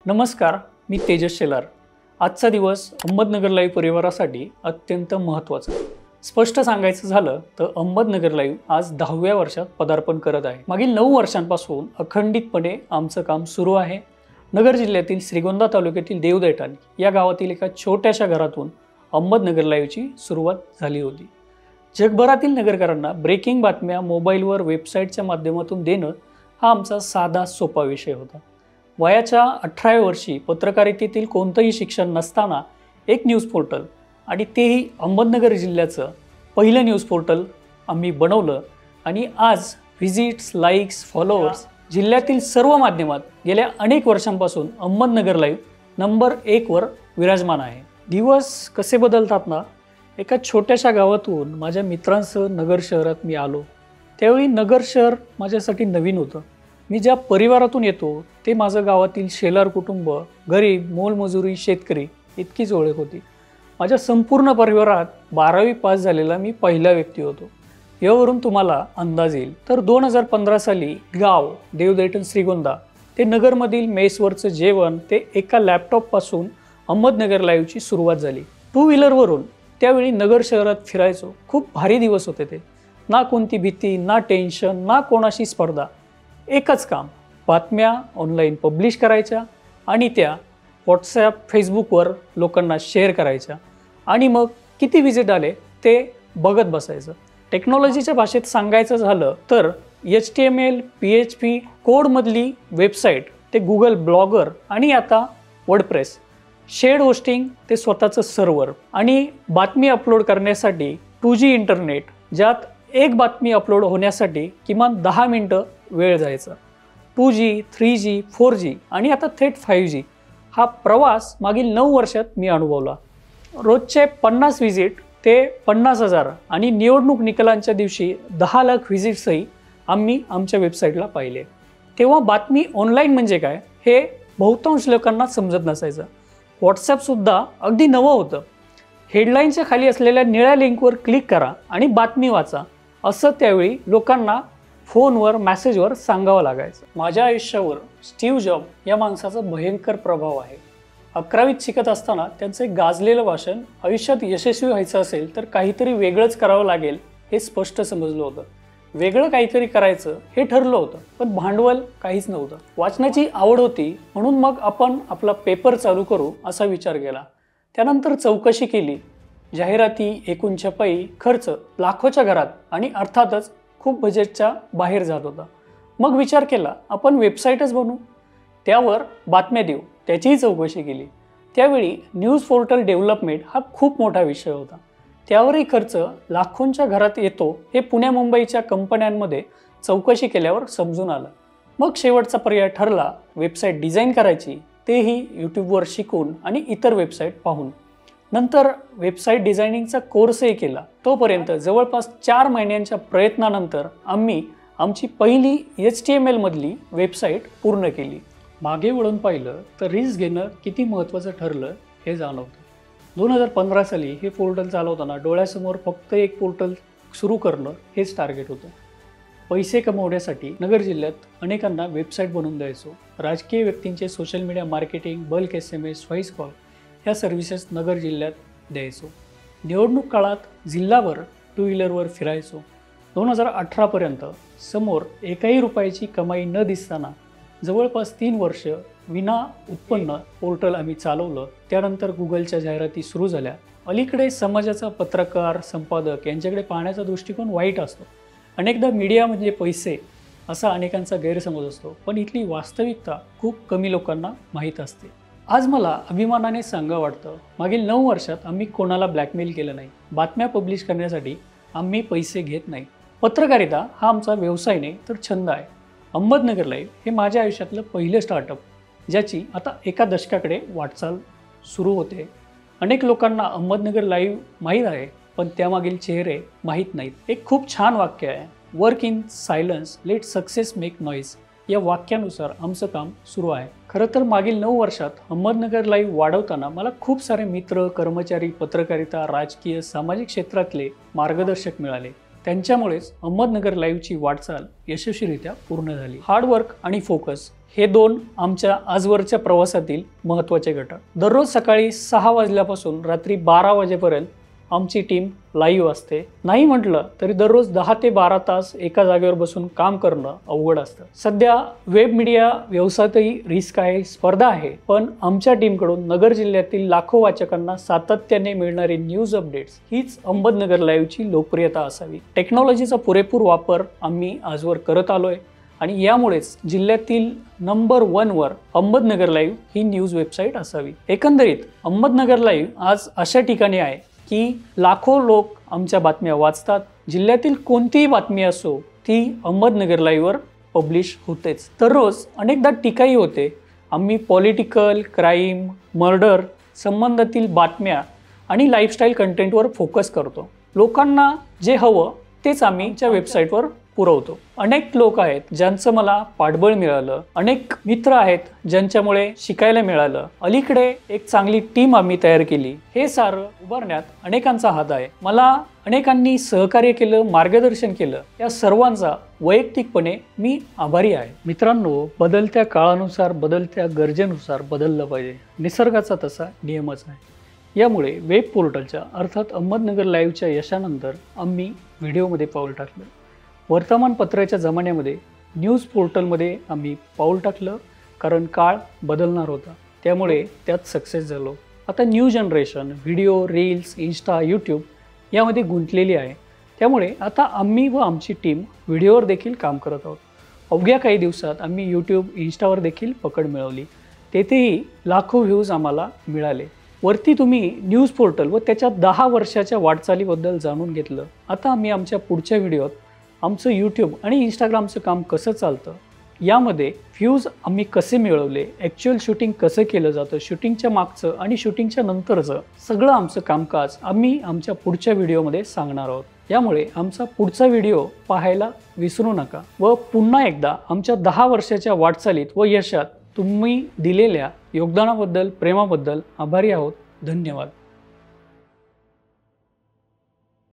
नमस्कार, मी तेजस शेलार। आजचा दिवस अहमदनगर लाईव्ह परिवारासाठी अत्यंत महत्त्वाचा आहे। स्पष्ट सांगायचं झालं तर अहमदनगर लाईव्ह आज 10व्या वर्षात पदार्पण करत आहे। मागील 9 वर्षांपासून अखंडितपणे आमचं काम सुरू आहे। नगर जिल्ह्यातील श्रीगोंदा तालुक्यातील देवदैठाणी या गावातील एका छोट्याशा घरातून अहमदनगर लाईव्हची सुरुवात झाली होती। जगभरातील नगरकरांना ब्रेकिंग बातम्या मोबाईलवर वेबसाईटच्या माध्यमातून देणं हा आमचा साधा सोपा विषय होता। वयाच्या 18व्या वर्षी पत्रकारितेतील कोणतंही शिक्षण नसताना एक न्यूज पोर्टल आणि तेही अहमदनगर जिल्ह्याचं पहिलं न्यूज पोर्टल आम्ही बनवलं आणि आज व्हिजिट्स, लाईक्स, फॉलोअर्स जिल्ह्यातील सर्व माध्यमात गेल्या अनेक वर्षांपासून अहमदनगर लाईव्ह नंबर 1 वर विराजमान आहे। दिवस कसे बदलतात ना, एका छोट्याशा गावातून माझ्या मित्रांसह नगर शहरात मी आलो। त्यावेळी नगर शहर माझ्यासाठी नवीन होतं। मी ज्या परिवारातून येतो ते माझं गावातील शेलार कुटुंब, गरीब, मोलमजुरी, शेतकरी इतकीच ओळख होती। माझ्या संपूर्ण परिवारात 12वी पास झालेला मी पहिला व्यक्ती होतो। यावरून तुम्हाला अंदाज येईल तर 2015 साली गाव देवदैठण श्रीगोंदा ते नगरमधील मेसवरचं जेवण ते एका लॅपटॉपपासून अहमदनगर लाईव्हची सुरुवात झाली। 2 व्हीलरवरून त्यावेळी नगर शहरात फिरायचो। खूप भारी दिवस होते ते। ना कोणती भीती, ना टेन्शन, ना कोणाशी स्पर्धा। एकच काम, बातम्या ऑनलाईन पब्लिश करायच्या आणि त्या व्हॉट्सॲप, फेसबुकवर लोकांना शेअर करायच्या आणि मग किती विजिट आले ते बघत बसायचं। टेक्नॉलॉजीच्या भाषेत सांगायचं झालं तर HTML, PHP कोडमधली वेबसाईट ते गुगल ब्लॉगर आणि आता वर्डप्रेस, शेड होस्टिंग ते स्वतःचं सर्व्हर आणि बातमी अपलोड करण्यासाठी 2G इंटरनेट, ज्यात एक बातमी अपलोड होण्यासाठी किमान 10 मिनिटं वेळ जायचा। 2G, 3G, 4G आणि आता थेट 5G हा प्रवास मागील 9 वर्षात मी अनुभवला। रोजचे 50 व्हिजिट ते 50,000 आणि निवडणूक निकालांच्या दिवशी 10 लाख व्हिजिट्सही आम्ही आमच्या वेबसाईटला पाहिले। तेव्हा बातमी ऑनलाईन म्हणजे काय हे बहुतांश लोकांना समजत नसायचं। व्हॉट्सॲपसुद्धा अगदी नवं होतं। हेडलाईनच्या खाली असलेल्या निळ्या लिंकवर क्लिक करा आणि बातमी वाचा असं त्यावेळी लोकांना फोनवर, मेसेजवर सांगावं लागायचं। माझ्या आयुष्यावर स्टीव्ह जॉब या माणसाचा भयंकर प्रभाव आहे। 11वीत शिकत असताना त्यांचं एक गाजलेलं भाषण, आयुष्यात यशस्वी व्हायचं असेल तर काहीतरी वेगळंच करावं लागेल हे स्पष्ट समजलं होतं। वेगळं काहीतरी करायचं हे ठरलं होतं, पण भांडवल काहीच नव्हतं। वाचनाची आवड होती म्हणून मग आपण आपला पेपर चालू करू असा विचार केला। त्यानंतर चौकशी केली, जाहिराती, एकूण छपाई, खर्च लाखोच्या घरात आणि अर्थातच खूप बजेटच्या बाहेर जात होता। मग विचार केला आपण वेबसाईटच बनवू, त्यावर बातम्या देऊ, त्याचीही चौकशी केली। त्यावेळी न्यूज पोर्टल डेव्हलपमेंट हा खूप मोठा विषय होता। त्यावरही खर्च लाखोंच्या घरात येतो हे पुण्या मुंबईच्या कंपन्यांमध्ये चौकशी केल्यावर समजून आलं। मग शेवटचा पर्याय ठरला वेबसाईट डिझाईन करायची, तेही यूट्यूबवर शिकून आणि इतर वेबसाईट पाहून। नंतर वेबसाईट डिझायनिंगचा कोर्सही केला। तोपर्यंत जवळपास 4 महिन्यांच्या प्रयत्नानंतर आम्ही आमची पहिली HTML मधली वेबसाईट पूर्ण केली। मागे वळून पाहिलं तर रिस्क घेणं किती महत्त्वाचं ठरलं हे जाणवतं। 2015 साली हे पोर्टल चालवताना डोळ्यासमोर फक्त एक पोर्टल सुरू करणं हेच टार्गेट होतं। पैसे कमवण्यासाठी नगर जिल्ह्यात अनेकांना वेबसाईट बनवून द्यायचो। राजकीय व्यक्तींचे social media marketing, bulk SMS, voice call ह्या सर्व्हिसेस नगर जिल्ह्यात द्यायचो। निवडणूक काळात जिल्हाभर 2 व्हीलरवर फिरायचो। 2018 पर्यंत समोर एकाही रुपयाची कमाई न दिसताना जवळपास 3 वर्ष विना उत्पन्न पोर्टल आम्ही चालवलं। त्यानंतर गुगलच्या जाहिराती सुरू झाल्या। अलीकडे समाजाचा पत्रकार, संपादक यांच्याकडे पाहण्याचा दृष्टिकोन वाईट असतो। अनेकदा मीडिया म्हणजे पैसे असा अनेकांचा गैरसमज असतो, पण इथली वास्तविकता खूप कमी लोकांना माहीत असते। आज मला अभिमानाने सांगावं वाटतं, मागील 9 वर्षात आम्ही कोणाला ब्लॅकमेल केलं नाही। बातम्या पब्लिश करण्यासाठी आम्ही पैसे घेत नाही। पत्रकारिता हा आमचा व्यवसाय नाही तर छंद आहे। अहमदनगर लाईव्ह हे माझ्या आयुष्यातलं पहिलं स्टार्टअप, ज्याची आता एका दशकाकडे वाटचाल सुरू होते। अनेक लोकांना अहमदनगर लाईव्ह माहीत आहे, पण त्यामागील चेहरे माहीत नाहीत। एक खूप छान वाक्य आहे, work in silence, let success make noise. या वाक्यानुसार आमचं काम सुरू आहे। खरं तर मागील 9 वर्षात अहमदनगर लाईव्ह वाढवताना मला खूप सारे मित्र, कर्मचारी, पत्रकारिता, राजकीय, सामाजिक क्षेत्रातले मार्गदर्शक मिळाले। त्यांच्यामुळेच अहमदनगर लाईव्हची वाटचाल यशस्वीरित्या पूर्ण झाली। हार्डवर्क आणि फोकस हे दोन आमच्या आजवरच्या प्रवासातील महत्त्वाचे घटक। दररोज सकाळी 6 वाजल्यापासून रात्री 12 वाजेपर्यंत आमची टीम लाईव्ह असते। नाही म्हटलं तरी दररोज 10 ते 12 तास एका जागेवर बसून काम करणं अवघड असतं। सध्या वेब मीडिया व्यवसायातही रिस्क आहे, स्पर्धा आहे, पण आमच्या टीमकडून नगर जिल्ह्यातील लाखो वाचकांना सातत्याने मिळणारी न्यूज अपडेट्स हीच अहमदनगर लाईव्हची लोकप्रियता असावी। टेक्नॉलॉजीचा पुरेपूर वापर आम्ही आजवर करत आलोय आणि यामुळेच जिल्ह्यातील नंबर 1 वर अहमदनगर लाईव्ह ही न्यूज वेबसाईट असावी। एकंदरीत अहमदनगर लाईव्ह आज अशा ठिकाणी आहे की लाखो लोक आमच्या बातम्या वाचतात। जिल्ह्यातील कोणतीही बातमी असो ती अहमदनगर लाईव्हवर पब्लिश होतेच। दररोज अनेकदा टीकाही होते। आम्ही पॉलिटिकल, क्राईम, मर्डर संबंधातील बातम्या आणि लाईफस्टाईल कंटेंटवर फोकस करतो। लोकांना जे हवं तेच आम्ही आमच्या वेबसाईटवर पुरवतो। अनेक लोक आहेत ज्यांचं मला पाठबळ मिळालं, अनेक मित्र आहेत ज्यांच्यामुळे शिकायला मिळालं। अलीकडे एक चांगली टीम आम्ही तयार केली। हे सारं उभारण्यात अनेकांचा हात आहे। मला अनेकांनी सहकार्य केलं, मार्गदर्शन केलं, या सर्वांचा वैयक्तिकपणे मी आभारी आहे। मित्रांनो, बदलत्या काळानुसार, बदलत्या गरजेनुसार बदललं पाहिजे, निसर्गाचा तसा नियमच आहे। यामुळे वेब पोर्टलच्या अर्थात अहमदनगर लाईव्हच्या यशानंतर आम्ही व्हिडिओमध्ये पाऊल टाकलं। वर्तमानपत्राच्या जमान्यामध्ये न्यूज पोर्टलमध्ये आम्ही पाऊल टाकलं, कारण काळ बदलणार होता, त्यामुळे त्यात सक्सेस झालो। आता new generation video, reels, Insta, YouTube यामध्ये गुंतलेली आहे, त्यामुळे आता आम्ही व आमची टीम व्हिडिओवर देखील काम करत आहोत। अवघ्या काही दिवसात आम्ही यूट्यूब, इन्स्टावर देखील पकड मिळवली, तेथेही लाखो व्ह्यूज आम्हाला मिळाले। वरती तुम्ही न्यूज पोर्टल व त्याच्या 10 वर्षाच्या वाटचालीबद्दल जाणून घेतलं। आता आम्ही आमच्या पुढच्या व्हिडिओत आमचं यूट्यूब आणि इंस्टाग्रामचं काम कसं चालतं, यामध्ये व्ह्यूज आम्ही कसे मिळवले, ॲक्च्युअल शूटिंग कसं केलं जातं, शूटिंगच्या मागचं आणि शूटिंगच्या नंतरचं सगळं आमचं कामकाज आम्ही आमच्या पुढच्या व्हिडिओमध्ये सांगणार आहोत। यामुळे आमचा पुढचा व्हिडिओ पाहायला विसरू नका व पुन्हा एकदा आमच्या 10 वर्षाच्या वाटचालीत व यशात तुम्ही दिलेल्या योगदानाबद्दल, प्रेमाबद्दल आभारी आहोत। धन्यवाद।